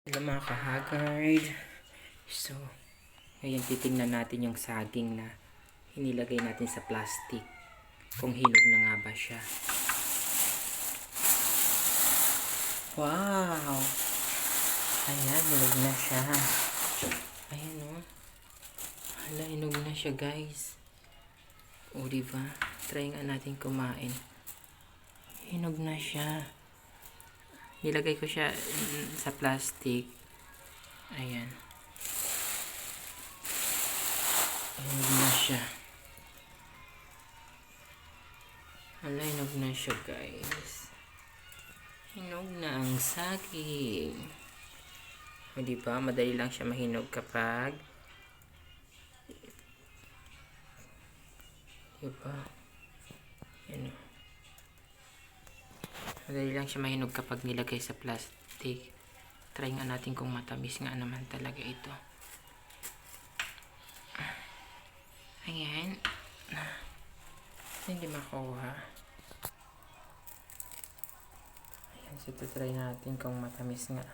Hello mga kahagard. So, ngayon titingnan natin yung saging na hinilagay natin sa plastic. Kung hinog na nga ba siya. Wow! Ayan, hinog na siya. Ayan o. Hala, hinog na siya guys. O diba? Try nga natin kumain. Hinog na siya. Nilagay ko siya sa plastic. Ayan. Hinog na siya. Hala, hinog na siya guys. Hinog na ang saging. O diba? Madali lang siya mahinog kapag diba? Ano? Madali lang siya mahinog kapag nilagay sa plastic. Try nga natin kung matamis nga naman talaga ito. Ayan. Hindi makuha. Ayan. So, try natin kung matamis nga.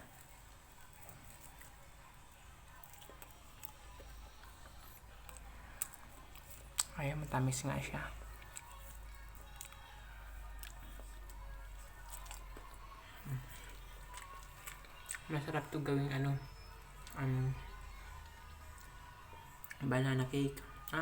Ayan, matamis nga siya. Masarap to gawing banana cake. Ha?